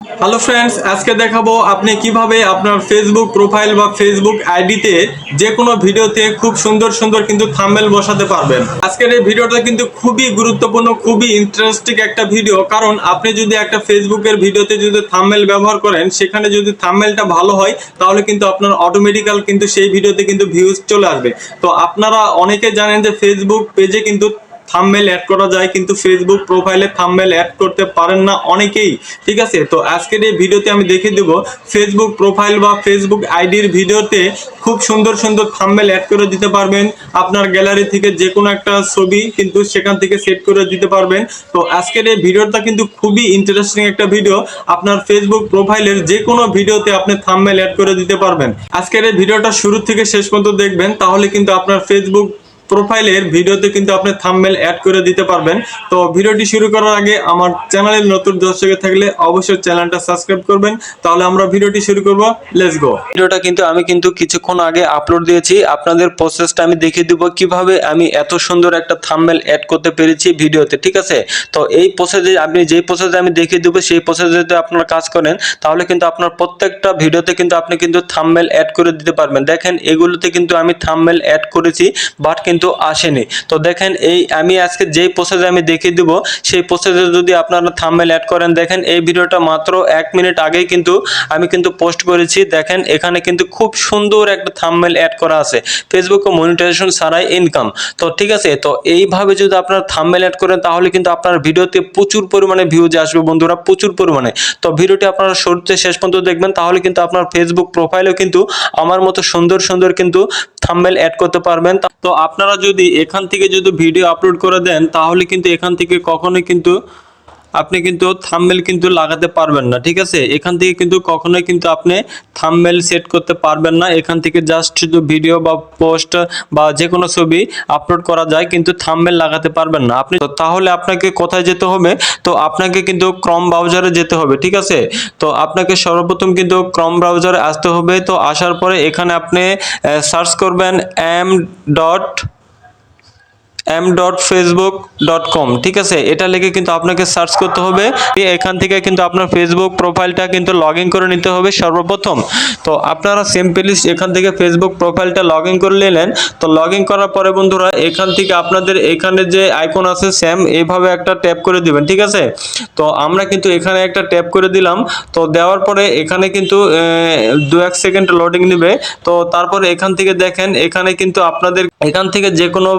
Hello friends, আজকে দেখাবো আপনি কিভাবে আপনার ফেসবুক প্রোফাইল বা ফেসবুক আইডিতে যে কোনো ভিডিওতে খুব সুন্দর সুন্দর কিন্তু থাম্বনেল বসাতে পারবেন। আজকের এই ভিডিওটা কিন্তু খুবই গুরুত্বপূর্ণ, খুবই ইন্টারেস্টিং একটা ভিডিও। কারণ আপনি যদি একটা ফেসবুকের ভিডিওতে যদি থাম্বনেল ব্যবহার করেন, সেখানে যদি থাম্বনেলটা ভালো হয় তাহলে কিন্তু আপনার অটোমেটিক্যাল কিন্তু সেই ভিডিওতে কিন্তু ভিউজ চলে আসবে। তো আপনারা অনেকে জানেন যে ফেসবুক পেজে কিন্তু থাম্বনেল অ্যাড করা যায়, কিন্তু ফেসবুক প্রোফাইলে থাম্বনেল অ্যাড করতে পারেন না অনেকেই। ঠিক আছে, তো আজকের এই ভিডিওতে আমি দেখিয়ে দেবো ফেসবুক প্রোফাইল বা ফেসবুক আইডির ভিডিওতে খুব সুন্দর সুন্দর থাম্বনেল অ্যাড করে দিতে পারবেন। আপনার গ্যালারি থেকে যে কোনো একটা ছবি কিন্তু সেখান থেকে সেট করে দিতে পারবেন। তো আজকের এই ভিডিওটা কিন্তু খুবই ইন্টারেস্টিং একটা ভিডিও। আপনার ফেসবুক প্রোফাইলের যে কোনো ভিডিওতে আপনি থাম্বনেল অ্যাড করে দিতে পারবেন। আজকের এই ভিডিওটা শুরু থেকে শেষ পর্যন্ত দেখবেন, তাহলে কিন্তু আপনার ফেসবুক প্রোফাইলের ভিডিওতে কিন্তু আপনি থাম্বনেল অ্যাড করে দিতে পারবেন। তো ভিডিওটি শুরু করার আগে আমার চ্যানেলের নতুন দর্শক থাকলে অবশ্যই চ্যানেলটা সাবস্ক্রাইব করবেন। তাহলে আমরা ভিডিওটি শুরু করব। Let's go. ভিডিওটা কিন্তু আমি কিছুক্ষণ আগে আপলোড দিয়েছি। আপনাদের প্রসেসটা আমি দেখিয়ে দেব কিভাবে আমি এত সুন্দর একটা থাম্বনেল অ্যাড করতে পেরেছি ভিডিওতে। ঠিক আছে, তো এই প্রসেসে আপনি যেই প্রসেসে আমি দেখিয়ে দেবো সেই প্রসেসে যদি আপনারা কাজ করেন তাহলে কিন্তু আপনার প্রত্যেকটা ভিডিওতে কিন্তু আপনি কিন্তু থাম্বনেল অ্যাড করে দিতে পারবেন। দেখেন এগুলোতে কিন্তু আমি থাম্বনেল অ্যাড করেছি, বাট কিন্তু আসেনি। তো দেখেন এই আমি আজকে যেই প্রসেসে আমি দেখিয়ে দিব সেই প্রসেসে যদি আপনারা থাম্বনেল অ্যাড করেন, দেখেন এই ভিডিওটা মাত্র 1 মিনিট আগেই কিন্তু আমি পোস্ট করেছি। দেখেন এখানে কিন্তু খুব সুন্দর একটা থাম্বনেল অ্যাড করা আছে, ফেসবুকে মনিটাইজেশন ছাড়াই ইনকাম। তো ঠিক আছে, তো এইভাবে যদি আপনারা থাম্বনেল অ্যাড করেন তাহলে কিন্তু আপনার ভিডিওতে প্রচুর পরিমাণে ভিউজ আসবে বন্ধুরা, প্রচুর পরিমাণে। তো ভিডিওটি আপনারা শুরু থেকে শেষ পর্যন্ত দেখবেন, তাহলে কিন্তু আপনার ফেসবুক প্রোফাইলেও কিন্তু আমার মতো সুন্দর সুন্দর কিন্তু থাম্বনেল অ্যাড করতে পারবেন। তো আপনারা যদি এখান থেকে যদি ভিডিও আপলোড করে দেন তাহলে কিন্তু এখান থেকে কখনোই কিন্তু আপনি কিন্তু থাম্বনেল কিন্তু লাগাতে পারবেন না। ঠিক আছে, এখান থেকে কিন্তু কখনোই কিন্তু আপনি থাম্বনেল সেট করতে পারবেন না। এখান থেকে জাস্ট শুধু ভিডিও বা পোস্ট বা যে কোনো ছবি আপলোড করা যায়, কিন্তু থাম্বনেল লাগাতে পারবেন না আপনি। তাহলে আপনাকে কোথায় যেতে হবে? তো আপনাকে কিন্তু ক্রোম ব্রাউজারে যেতে হবে। ঠিক আছে, তো আপনাকে সর্বপ্রথম কিন্তু ক্রোম ব্রাউজারে আসতে হবে। তো আসার পরে এখানে আপনি সার্চ করবেন m.facebook.com। ঠিক আছে, এটা লিখে কিন্তু আপনাকে সার্চ করতে হবে। এখান থেকে কিন্তু আপনার ফেসবুক প্রোফাইলটা কিন্তু লগ ইন করে নিতে হবে সর্বপ্রথম। তো আপনারা সিম্পলি এখান থেকে ফেসবুক প্রোফাইলটা লগ ইন করে নিলেন। তো লগ ইন করার পরে বন্ধুরা এখান থেকে আপনাদের এখানে যে আইকন আছে সেম এইভাবে একটা ট্যাপ করে দিবেন। ঠিক আছে, তো আমরা কিন্তু এখানে একটা ট্যাপ করে দিলাম। তো দেওয়ার পরে এখানে কিন্তু 2-1 সেকেন্ড লোডিং নেবে। তো তারপরে এখান থেকে দেখেন এখানে কিন্তু আপনাদের এখান থেকে যে কোনো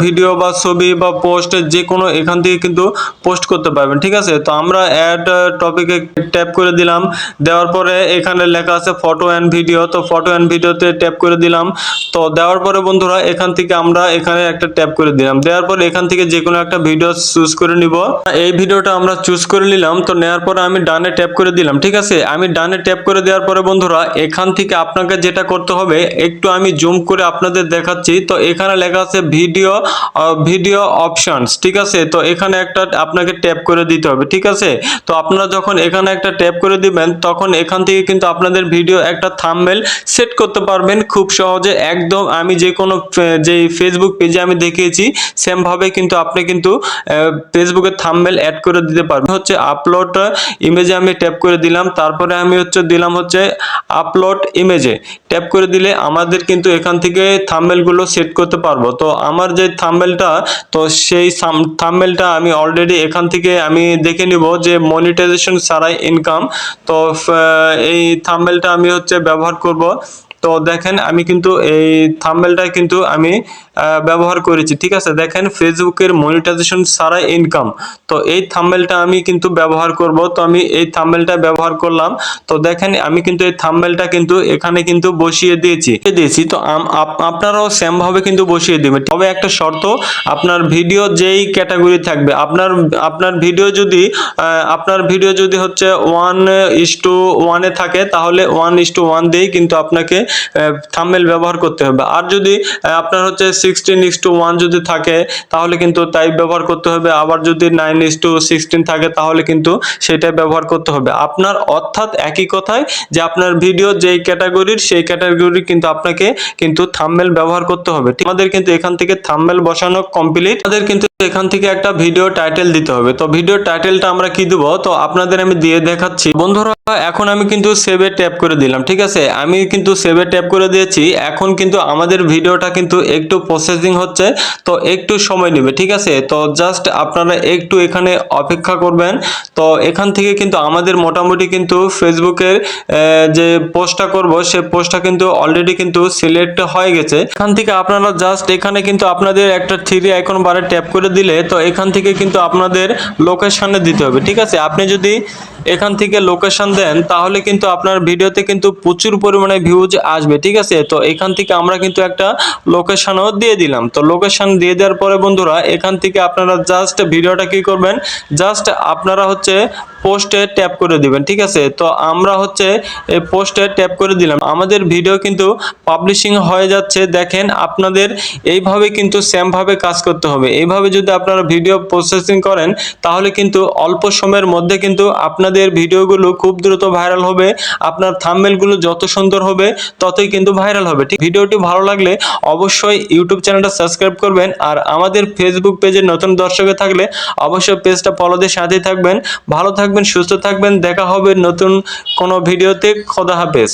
ভিডিও বা ছবি বা পোস্ট যে কোনো এখান থেকে কিন্তু পোস্ট করতে পারবেন। ঠিক আছে, তো আমরা অ্যাড টপিকে ট্যাপ করে দিলাম। দেওয়ার পরে এখানে লেখা আছে ফটো অ্যান্ড ভিডিও। তো ফটো অ্যান্ড ভিডিওতে ট্যাপ করে দিলাম। তো দেওয়ার পরে বন্ধুরা এখান থেকে আমরা এখানে একটা ট্যাপ করে দিলাম। দেওয়ার পরে এখান থেকে যে কোনো একটা ভিডিও চুজ করে নিব। এই ভিডিওটা আমরা চুজ করে নিলাম। তো নেওয়ার পরে আমি ডানে ট্যাপ করে দিলাম। ঠিক আছে, আমি ডানে ট্যাপ করে দেওয়ার পরে বন্ধুরা এখান থেকে আপনাকে যেটা করতে হবে, একটু আমি জুম করে আপনাদের দেখাচ্ছি। তো এখানে লেখা আছে ভিডিও অপশনস। ঠিক আছে, তো এখানে একটা আপনাকে ট্যাপ করে দিতে হবে। ঠিক আছে, তো আপনারা যখন এখানে একটা ট্যাপ করে দিবেন তখন এখান থেকে কিন্তু আপনাদের ভিডিও একটা থাম্বনেল সেট করতে পারবেন খুব সহজে একদম। আমি যে কোনো যে ফেসবুক পেজে আমি দেখিয়েছি সেম ভাবে কিন্তু আপনি কিন্তু ফেসবুকে থাম্বনেল অ্যাড করে দিতে পারবেন। হচ্ছে আপলোড ইমেজে আমি ট্যাপ করে দিলাম। তারপরে আমি দিলাম আপলোড ইমেজে ট্যাপ করে দিলে আমাদের কিন্তু এখান থেকে থাম্বনেলগুলো সেট করতে পারবো। তো আমার যে থাম্বনেলটা, তো সেই থাম্বনেলটা আমি অলরেডি এখান থেকে আমি দেখে নিব যে মনিটাইজেশন ছাড়াই ইনকাম। তো এই থাম্বনেলটা আমি ব্যবহার করব। তো দেখেন আমি কিন্তু এই থাম্বনেলটা কিন্তু আমি ব্যবহার করেছি। ঠিক আছে, দেখেন ফেসবুকের মনিটাইজেশন ছাড়াই ইনকাম। তো এই থাম্বনেলটা আমি কিন্তু ব্যবহার করব। তো আমি এই থাম্বনেলটা ব্যবহার করলাম। তো দেখেন আমি কিন্তু এই থাম্বনেলটা কিন্তু এখানে কিন্তু বসিয়ে দিয়েছি। তো আপনারাও সেম ভাবে কিন্তু বসিয়ে দিবেন। তবে একটা শর্ত, আপনার ভিডিও যেই ক্যাটাগরি থাকবে, আপনার ভিডিও যদি 1:1 থাকে তাহলে 1:1 দিয়েই কিন্তু আপনাকে থাম্বনেল ব্যবহার করতে হবে। আর যদি আপনার হচ্ছে 16:1 যদি থাকে তাহলে কিন্তু তাই ব্যবহার করতে হবে, আবার যদি 9:16 থাকে তাহলে কিন্তু সেটাই ব্যবহার করতে হবে আপনার। অর্থাৎ একই কথায় যে আপনার ভিডিও যেই ক্যাটাগরির সেই ক্যাটাগরি কিন্তু আপনাকে কিন্তু থাম্বনেল ব্যবহার করতে হবে। আমাদের কিন্তু এখান থেকে থাম্বনেল বসানো কমপ্লিট। আমাদের কিন্তু এখান থেকে একটা ভিডিও টাইটেল দিতে হবে। তো ভিডিও টাইটেলটা আমরা কি দেব, তো আপনাদের আমি দিয়ে দেখাচ্ছি বন্ধুরা। এখন আমি কিন্তু সেভে ট্যাপ করে দিলাম, ঠিক আছে, আমি কিন্তু সেভে ট্যাপ করে দিয়েছি। এখন কিন্তু আমাদের ভিডিওটা কিন্তু একটু প্রসেসিং হচ্ছে, তো একটু সময় নেবে, ঠিক আছে। তো জাস্ট আপনারা একটু এখানে অপেক্ষা করবেন। তো এখান থেকে কিন্তু আমাদের মোটামুটি কিন্তু ফেসবুকের যে পোস্টটা করব সেই পোস্টটা কিন্তু অলরেডি কিন্তু সিলেক্ট হয়ে গেছে। এখান থেকে আপনারা জাস্ট এখানে কিন্তু আপনাদের একটা 3 আইকন বারে ট্যাপ করে দিলে তো এখান থেকে কিন্তু আপনাদের লোকেশনে দিতে হবে, ঠিক আছে। আপনি যদি এখান থেকে লোকেশন দেন তাহলে কিন্তু আপনার ভিডিওতে কিন্তু প্রচুর পরিমাণে ভিউজ আসবে, ঠিক আছে। তো এখান থেকে আমরা কিন্তু একটা লোকেশনও দিয়ে দিলাম। তো লোকেশন দিয়ে দেওয়ার পরে বন্ধুরা এখান থেকে আপনারা জাস্ট ভিডিওটা কি করবেন, জাস্ট আপনারা হচ্ছে পোস্টে ট্যাপ করে দিবেন, ঠিক আছে। তো আমরা হচ্ছে এই পোস্টে ট্যাপ করে দিলাম, আমাদের ভিডিও কিন্তু পাবলিশিং হয়ে যাচ্ছে। দেখেন আপনাদের এইভাবে কিন্তু সেম ভাবে কাজ করতে হবে। এইভাবে যদি আপনারা ভিডিও প্রসেসিং করেন তাহলে কিন্তু অল্প সময়ের মধ্যে কিন্তু আপনাদের ভিডিওগুলো খুব দ্রুত ভাইরাল হবে। আপনার থাম্বনেলগুলো যত সুন্দর হবে ততই কিন্তু ভাইরাল হবে, ঠিক। ভিডিওটি ভালো লাগলে অবশ্যই ইউটিউব চ্যানেলটা সাবস্ক্রাইব করবেন, আর আমাদের ফেসবুক পেজে নতুন দর্শকে থাকলে অবশ্যই পেজটা ফলো দিয়ে সাথেই থাকবেন। ভালো থাকবেন, সুস্থ থাকবেন, দেখা হবে নতুন কোনো ভিডিওতে। খোদা হাফেজ।